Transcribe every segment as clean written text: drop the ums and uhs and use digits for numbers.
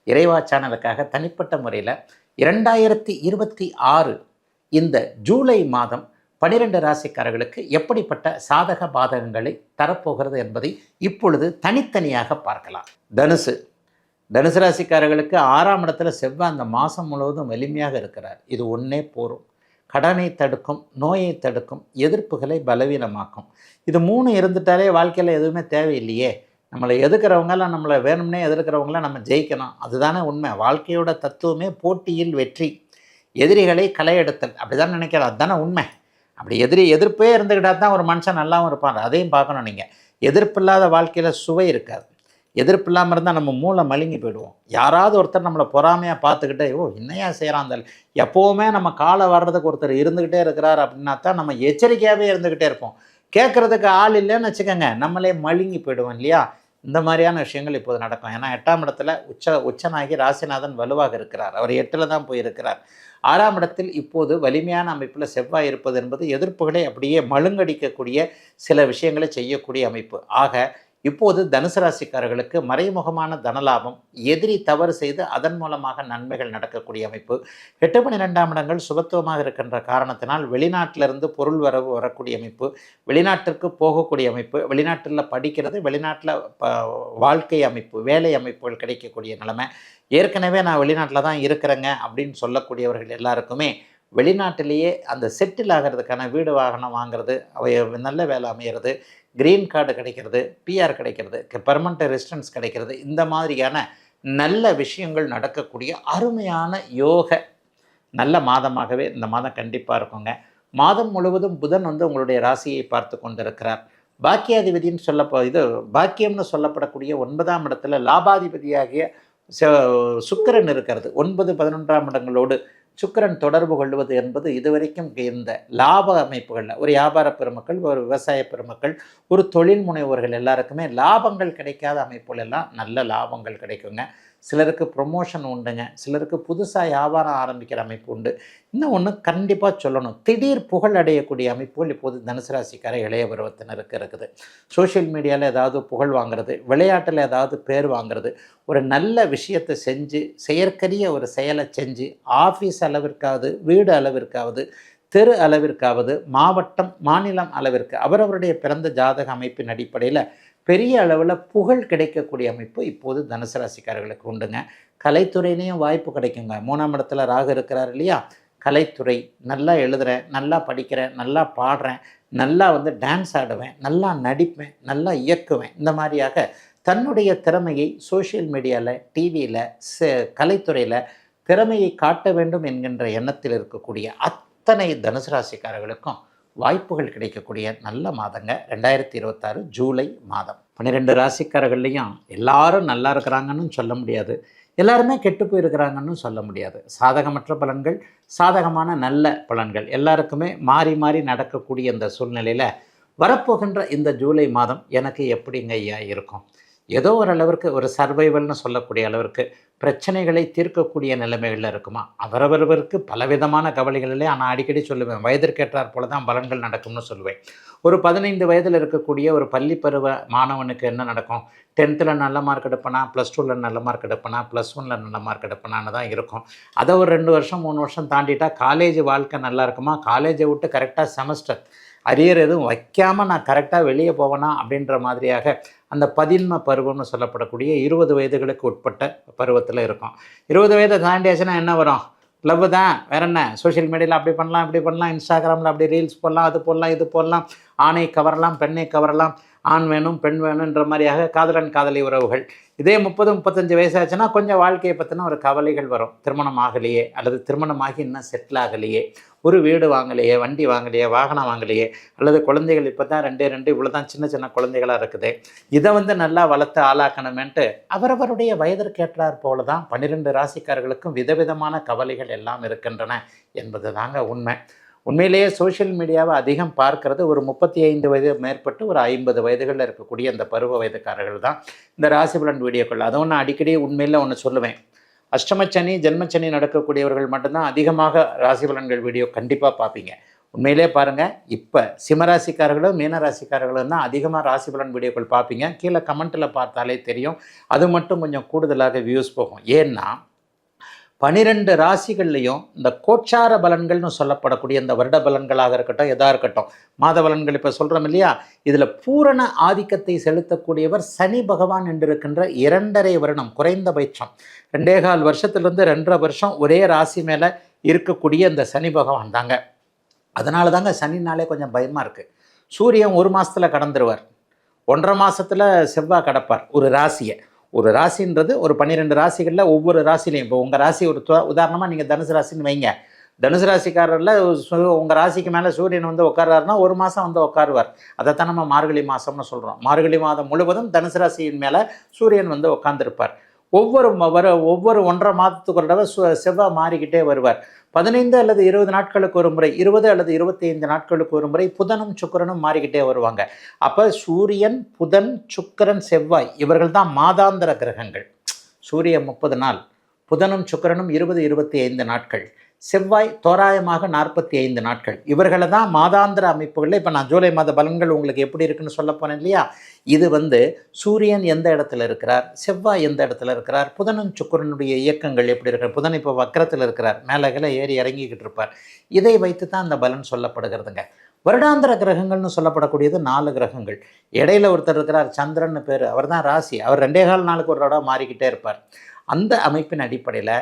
இறைவா சேனலுக்காக தனிப்பட்ட முறையில் 2026 இந்த ஜூலை மாதம் 12 ராசிக்காரர்களுக்கு எப்படிப்பட்ட சாதக பாதகங்களை தரப்போகிறது என்பதை இப்பொழுது தனித்தனியாக பார்க்கலாம். தனுசு ராசிக்காரர்களுக்கு 6ஆம் இடத்துல செவ்வாய் அந்த மாதம் முழுவதும் வலிமையாக இருக்கிறார். இது ஒன்றே போரும். கடனை தடுக்கும், நோயை தடுக்கும், எதிர்ப்புகளை பலவீனமாக்கும். இது 3 இருந்துட்டாலே வாழ்க்கையில் எதுவுமே தேவையில்லையே. நம்மளை எதிர்க்கிறவங்களாம் நம்மளை வேணும்னே எதிர்க்கிறவங்களாம் நம்ம ஜெயிக்கணும். அதுதானே உண்மை. வாழ்க்கையோட தத்துவமே போட்டியில் வெற்றி, எதிரிகளை களையெடுத்தல். அப்படி தான் நினைக்கிறோம். அதுதானே உண்மை. அப்படி எதிர்ப்பே இருந்துக்கிட்டால் தான் ஒரு மனுஷன் நல்லாவும் இருப்பான். அதையும் பார்க்கணும். நீங்கள் எதிர்ப்பு இல்லாத வாழ்க்கையில் சுவை இருக்காது. எதிர்ப்பு இல்லாமல் இருந்தால் நம்ம மூளை மழுங்கி போயிடுவோம். யாராவது ஒருத்தர் நம்மளை பொறாமையாக பார்த்துக்கிட்டே இன்னையா செய்கிறான் அந்த எப்போவுமே நம்ம காலை வர்றதுக்கு ஒருத்தர் இருந்துக்கிட்டே இருக்கிறார் அப்படின்னா தான் நம்ம எச்சரிக்கையாகவே இருந்துக்கிட்டே இருப்போம். கேட்குறதுக்கு ஆள் இல்லைன்னு வச்சுக்கோங்க, நம்மளே மழுங்கி போயிடுவோம் இல்லையா? இந்த மாதிரியான விஷயங்கள் இப்போது நடக்கும். ஏன்னா 8ஆம் இடத்துல உச்சனாகி ராசிநாதன் வலுவாக இருக்கிறார். அவர் 8ல் தான் போயிருக்கிறார். 6ஆம் இடத்தில் இப்போது வலிமையான அமைப்பில் செவ்வாய் இருப்பது என்பது எதிர்ப்புகளை அப்படியே மழுங்கடிக்கக்கூடிய சில விஷயங்களை செய்யக்கூடிய அமைப்பு. ஆக இப்போது தனுசு ராசிக்காரர்களுக்கு மறைமுகமான தனலாபம், எதிரி தவறு செய்து அதன் மூலமாக நன்மைகள் நடக்கக்கூடிய அமைப்பு. 8, 12ஆம் இடங்கள் சுபத்துவமாக இருக்கின்ற காரணத்தினால் வெளிநாட்டிலிருந்து பொருள் வரக்கூடிய அமைப்பு, வெளிநாட்டிற்கு போகக்கூடிய அமைப்பு, வெளிநாட்டில் படிக்கிறது, வெளிநாட்டில் வாழ்க்கை அமைப்பு, வேலை அமைப்புகள் கிடைக்கக்கூடிய நிலைமை. ஏற்கனவே நான் வெளிநாட்டில் தான் இருக்கிறேங்க அப்படின்னு சொல்லக்கூடியவர்கள் எல்லாருக்குமே வெளிநாட்டிலேயே அந்த செட்டில் ஆகிறதுக்கான வீடு வாகனம் வாங்கிறது, நல்ல வேலை அமைகிறது, கிரீன் கார்டு கிடைக்கிறது, பிஆர் கிடைக்கிறது, பெர்மனண்ட் ரெசிடென்ஸ் கிடைக்கிறது, இந்த மாதிரியான நல்ல விஷயங்கள் நடக்கக்கூடிய அருமையான யோக நல்ல மாதமாகவே இந்த மாதம் கண்டிப்பாக இருக்குங்க. மாதம் முழுவதும் புதன் உங்களுடைய ராசியை பார்த்து கொண்டிருக்கிறார். பாக்கியாதிபதினு பாக்கியம்னு சொல்லப்படக்கூடிய 9ஆம் இடத்துல லாபாதிபதியாகிய சுக்கிரன் இருக்கிறது. 9, 11ஆம் இடங்களோடு சுக்கிரன் தொடர்பு கொள்வது என்பது இதுவரைக்கும் இந்த லாப அமைப்புகளில் ஒரு வியாபார பெருமக்கள், ஒரு விவசாய பெருமக்கள், ஒரு தொழில் முனைவோர்கள் எல்லாருக்குமே லாபங்கள் கிடைக்காத அமைப்புகள் எல்லாம் நல்ல லாபங்கள் கிடைக்குங்க. சிலருக்கு ப்ரொமோஷன் உண்டுங்க, சிலருக்கு புதுசாக வியாபாரம் ஆரம்பிக்கிற அமைப்பு உண்டு. இன்னும் ஒன்று கண்டிப்பாக சொல்லணும், திடீர் புகழ் அடையக்கூடிய அமைப்புகள் இப்போது தனுசு ராசிக்கார இளைய பருவத்தினருக்கு இருக்குது. சோஷியல் மீடியாவில் ஏதாவது புகழ் வாங்கிறது, விளையாட்டில் ஏதாவது பேர் வாங்கிறது, ஒரு நல்ல விஷயத்தை செஞ்சு செயற்கரிய ஒரு செயலை செஞ்சு ஆஃபீஸ் அளவிற்காவது, வீடு அளவிற்காவது, தெரு அளவிற்காவது, மாவட்டம், மாநிலம் அளவிற்கு அவரவருடைய பிறந்த ஜாதக அமைப்பின் அடிப்படையில் பெரிய அளவில் புகழ் கிடைக்கக்கூடிய அமைப்பு இப்போது தனுசு ராசிக்காரர்களுக்கு உண்டுங்க. கலைத்துறையிலையும் வாய்ப்பு கிடைக்குங்க. 3ஆம் இடத்துல ராகு இருக்கிறார் இல்லையா? கலைத்துறை, நல்லா எழுதுகிறேன், நல்லா படிக்கிறேன், நல்லா பாடுறேன், நல்லா டான்ஸ் ஆடுவேன், நல்லா நடிப்பேன், நல்லா இயக்குவேன், இந்த மாதிரியாக தன்னுடைய திறமையை சோஷியல் மீடியாவில், டிவியில், கலைத்துறையில் திறமையை காட்ட வேண்டும் என்கின்ற எண்ணத்தில் இருக்கக்கூடிய அத்தனை தனுசு ராசிக்காரர்களுக்கும் வாய்ப்புகள் கிடைக்கக்கூடிய நல்ல மாதங்க 2026 ஜூலை மாதம். 12 ராசிக்காரர்கள்லையும் எல்லாரும் நல்லா இருக்கிறாங்கன்னு சொல்ல முடியாது, எல்லாருமே கெட்டு போயிருக்கிறாங்கன்னு சொல்ல முடியாது. சாதகமற்ற பலன்கள், சாதகமான நல்ல பலன்கள் எல்லாருக்குமே மாறி மாறி நடக்கக்கூடிய இந்த சூழ்நிலையில் வரப்போகின்ற இந்த ஜூலை மாதம் எனக்கு எப்படிங்க ஐயா இருக்கும்? ஏதோ ஒரு அளவிற்கு ஒரு சர்வைவல்னு சொல்லக்கூடிய அளவிற்கு பிரச்சனைகளை தீர்க்கக்கூடிய நிலைமைகளில் இருக்குமா? அவரவருக்கு பலவிதமான கவலைகளிலே நான் அடிக்கடி சொல்லுவேன், வயதிற்கேற்றார் போல தான் பலன்கள் நடக்கும்னு சொல்லுவேன். ஒரு 15 வயதில் இருக்கக்கூடிய ஒரு பள்ளி பருவ மாணவனுக்கு என்ன நடக்கும்? 10th நல்ல மார்க் எடுப்பனா, +2 நல்ல மார்க் எடுப்பனா, +1 நல்ல மார்க் எடுப்பனான்னு தான் இருக்கும். அதை ஒரு 2 வருஷம் 3 வருஷம் தாண்டிட்டா காலேஜ் வாழ்க்கை நல்லா இருக்குமா? காலேஜை விட்டு கரெக்டாக செமஸ்டர் அரியர் எதுவும் வைக்காமல் நான் கரெக்டாக வெளியே போவேனா அப்படின்ற மாதிரியாக அந்த பதின்ம பருவம்னு சொல்லப்படக்கூடிய 20 வயதுகளுக்கு உட்பட்ட பருவத்தில் இருக்கும். 20 வயதை தாண்டியாச்சுன்னா என்ன வரும்? க்ளப்பு தான், வேற என்ன? சோஷியல் மீடியாவில் அப்படி பண்ணலாம், இப்படி பண்ணலாம், இன்ஸ்டாகிராமில் அப்படி ரீல்ஸ் போடலாம், அது போடலாம், இது போடலாம், ஆணை கவரலாம், பெண்ணை கவரலாம், ஆண் வேணும் பெண் வேணுன்ற மாதிரியாக காதலன் காதலி உறவுகள். இதே 30, 35 வயசாச்சுன்னா கொஞ்சம் வாழ்க்கையை பற்றின ஒரு கவலைகள் வரும். திருமணம் ஆகலையே, அல்லது திருமணமாகி இன்னும் செட்டில் ஆகலையே, ஒரு வீடு வாங்கலையே, வண்டி வாங்கலையே, வாகனம் வாங்கலையே, அல்லது குழந்தைகள் இப்போ தான் 2 இவ்வளோ தான் சின்ன சின்ன குழந்தைகளாக இருக்குது, இதை நல்லா வளர்த்து ஆளாக்கணுமேன்ட்டு அவரவருடைய வயதிற்கேற்றார் போல தான் 12 ராசிக்காரர்களுக்கும் விதவிதமான கவலைகள் எல்லாம் இருக்கின்றன என்பது தாங்க உண்மை. உண்மையிலேயே சோஷியல் மீடியாவை அதிகம் பார்க்கறது ஒரு 35 வயது மேற்பட்டு ஒரு 50 வயதுகளில் இருக்கக்கூடிய அந்த பருவ வயதுக்காரர்கள் தான் இந்த ராசிபலன் வீடியோக்கள். அதை ஒன்று அடிக்கடி உண்மையில் ஒன்று சொல்லுவேன், அஷ்டமச்சனி ஜென்மச்சனி நடக்கக்கூடியவர்கள் மட்டும்தான் அதிகமாக ராசிபலன்கள் வீடியோ கண்டிப்பாக பார்ப்பீங்க. உண்மையிலே பாருங்கள், இப்போ சிம்மராசிக்காரர்களும் மீனராசிக்காரர்களும் தான் அதிகமாக ராசி பலன் வீடியோக்கள் பார்ப்பீங்க. கீழே கமெண்ட்டில் பார்த்தாலே தெரியும். அது மட்டும் கொஞ்சம் கூடுதலாக வியூஸ் போகும். ஏன்னா 12 ராசிகள்லையும் இந்த கோச்சார பலன்கள்னு சொல்லப்படக்கூடிய இந்த வருட பலன்களாக இருக்கட்டும், எதாக இருக்கட்டும், மாத பலன்கள் இப்போ சொல்கிறோம் இல்லையா, இதில் பூரண ஆதிக்கத்தை செலுத்தக்கூடியவர் சனி பகவான் என்று இருக்கின்ற 2.5 வருடம் குறைந்தபட்சம் 2.25 வருஷத்துலேருந்து 2.5 வருஷம் ஒரே ராசி மேலே இருக்கக்கூடிய இந்த சனி பகவான் தாங்க. அதனால தாங்க சனினாலே கொஞ்சம் பயமாக இருக்குது. சூரியன் 1 மாதத்தில் கடந்துருவார், 1.5 மாதத்தில் செவ்வாய் கடப்பார் ஒரு ராசியை. ஒரு ராசின்றது ஒரு 12 ராசிகளில் ஒவ்வொரு ராசிலையும், இப்போ உங்கள் ராசி ஒரு உதாரணமாக நீங்கள் தனுசு ராசின்னு வைங்க. தனுசு ராசிக்காரரில் உங்கள் ராசிக்கு மேலே சூரியன் வந்து உட்காராருன்னா 1 மாதம் வந்து உட்காருவார். அதைத்தான் நம்ம மார்கழி மாதம்னு சொல்கிறோம். மார்கழி மாதம் முழுவதும் தனுசு ராசியின் மேலே சூரியன் வந்து உட்காந்துருப்பார். ஒவ்வொரு 1.5 மாதத்துக்கு ஒரு தடவை செவ்வாய் மாறிக்கிட்டே வருவார். 15 அல்லது 20 நாட்களுக்கு ஒரு முறை, 20 அல்லது 25 நாட்களுக்கு ஒரு முறை புதனும் சுக்கிரனும் மாறிக்கிட்டே வருவாங்க. அப்போ சூரியன், புதன், சுக்கிரன், செவ்வாய் இவர்கள் தான் மாதாந்திர கிரகங்கள். சூரியன் 30 நாள், புதனும் சுக்கிரனும் 20-25 நாட்கள், செவ்வாய் தோராயமாக 45 நாட்கள். இவர்களை தான் மாதாந்திர அமைப்புகளில். இப்போ நான் ஜூலை மாத பலன்கள் உங்களுக்கு எப்படி இருக்குன்னு சொல்ல போனேன் இல்லையா, இது வந்து சூரியன் எந்த இடத்துல இருக்கிறார், செவ்வாய் எந்த இடத்துல இருக்கிறார், புதனும் சுக்கிரனுடைய இயக்கங்கள் எப்படி இருக்கிறார். புதன் இப்போ வக்கரத்தில் இருக்கிறார், மேலகளை ஏறி இறங்கிக்கிட்டு இருப்பார். இதை வைத்து தான் அந்த பலன் சொல்லப்படுகிறதுங்க. வருடாந்திர கிரகங்கள்னு சொல்லப்படக்கூடியது 4 கிரகங்கள். இடையில ஒருத்தர் இருக்கிறார், சந்திரன்னு பேர், அவர் தான் ராசி. அவர் 2.25 நாளுக்கு ஒரு தடவை மாறிக்கிட்டே இருப்பார். அந்த அமைப்பின் அடிப்படையில்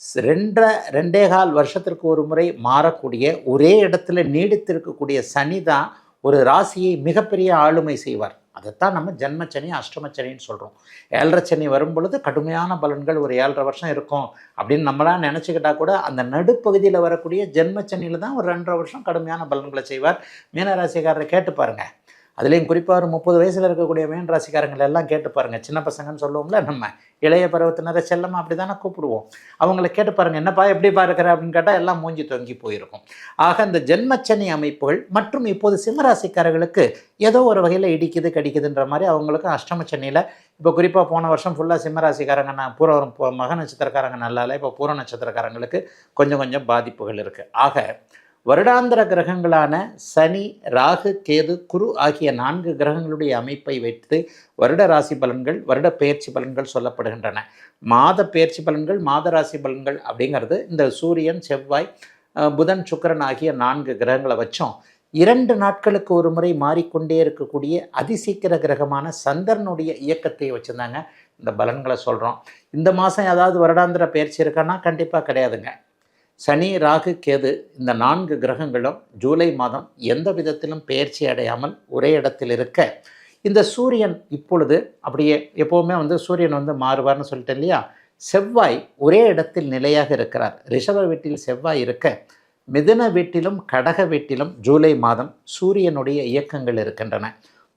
2.25 வருஷத்திற்கு ஒரு முறை மாறக்கூடிய ஒரே இடத்துல நீடித்திருக்கக்கூடிய சனி தான் ஒரு ராசியை மிகப்பெரிய ஆளுமை செய்வார். அதைத்தான் நம்ம ஜென்மச்சனி, அஷ்டமச்சனின்னு சொல்கிறோம். 7.5 சனி வரும் பொழுது கடுமையான பலன்கள் ஒரு 7.5 வருஷம் இருக்கும் அப்படின்னு நம்மளாம் நினச்சிக்கிட்டா கூட, அந்த நடுப்பகுதியில் வரக்கூடிய ஜென்மச்சனியில் தான் ஒரு 2.5 வருஷம் கடுமையான பலன்களை செய்வார். மீனராசிக்காரரை கேட்டு பாருங்கள். அதுலேயும் குறிப்பாக ஒரு 30 வயசில் இருக்கக்கூடிய மீன் ராசிக்காரங்களை எல்லாம் கேட்டு பாருங்கள். சின்ன பசங்கன்னு சொல்லுவோம்ல, நம்ம இளைய பருவத்தினரை செல்லமாக அப்படி தானே கூப்பிடுவோம். அவங்கள கேட்டு பாருங்கள், என்னப்பா எப்படிப்பா இருக்கிற அப்படின்னு கேட்டால் எல்லாம் மூஞ்சி தொங்கி போயிருக்கும். ஆக இந்த ஜென்மச்சனி அமைப்புகள் மற்றும் இப்போது சிம்மராசிக்காரர்களுக்கு ஏதோ ஒரு வகையில் இடிக்குது கடிக்குதுன்ற மாதிரி அவங்களுக்கு அஷ்டமச்சனியில் இப்போ குறிப்பாக போன வருஷம் ஃபுல்லாக சிம்மராசிக்காரங்க மக நட்சத்திரக்காரங்க நல்லால, இப்போ பூர நட்சத்திரக்காரங்களுக்கு கொஞ்சம் கொஞ்சம் பாதிப்புகள் இருக்குது. ஆக வருடாந்திர கிரகங்களான சனி, ராகு, கேது, குரு ஆகிய 4 கிரகங்களுடைய அமைப்பை வைத்து வருட ராசி பலன்கள், வருட பெயர்ச்சி பலன்கள் சொல்லப்படுகின்றன. மாத பெயர்ச்சி பலன்கள், மாத ராசி பலன்கள் அப்படிங்கிறது இந்த சூரியன், செவ்வாய், புதன், சுக்கிரன் ஆகிய 4 கிரகங்களை வச்சோம். 2 நாட்களுக்கு ஒரு முறை மாறிக்கொண்டே இருக்கக்கூடிய அதிசீக்கிர கிரகமான சந்திரனுடைய இயக்கத்தை வச்சுருந்தாங்க இந்த பலன்களை சொல்கிறோம். இந்த மாதம் ஏதாவது வருடாந்திர பெயர்ச்சி இருக்கான்னா கண்டிப்பாக கிடையாதுங்க. சனி, ராகு, கேது இந்த 4 கிரகங்களும் ஜூலை மாதம் எந்த விதத்திலும் பெயர்ச்சி அடையாமல் ஒரே இடத்தில் இருக்க, இந்த சூரியன் இப்பொழுது அப்படியே எப்போவுமே வந்து சூரியன் வந்து மாறுவார்னு சொல்லிட்டேன் இல்லையா, செவ்வாய் ஒரே இடத்தில் நிலையாக இருக்கிறார். ரிஷப வீட்டில் செவ்வாய் இருக்க, மிதுன வீட்டிலும் கடக வீட்டிலும் ஜூலை மாதம் சூரியனுடைய இயக்கங்கள் இருக்கின்றன.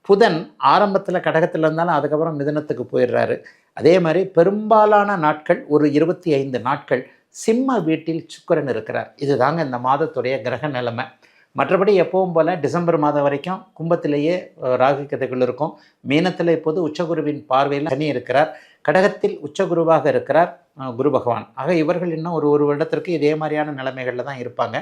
புதன் ஆரம்பத்தில் கடகத்தில் இருந்தாலும் அதுக்கப்புறம் மிதுனத்துக்கு போயிடுறாரு. அதே மாதிரி பெரும்பாலான நாட்கள் ஒரு 25 நாட்கள் சிம்ம வீட்டில் சுக்கிரன் இருக்கிறார். இதுதாங்க இந்த மாதத்துடைய கிரக நிலைமை. மற்றபடி எப்பவும் போல் டிசம்பர் மாதம் வரைக்கும் கும்பத்திலேயே ராகு கேதுகள் இருக்கும். மீனத்தில் இப்போது உச்சகுருவின் பார்வையில் சனி இருக்கிறார். கடகத்தில் உச்சகுருவாக இருக்கிறார் குரு பகவான். ஆக இவர்கள் இன்னும் ஒரு வருடத்திற்கு இதே மாதிரியான நிலைமைகளில் தான் இருப்பாங்க.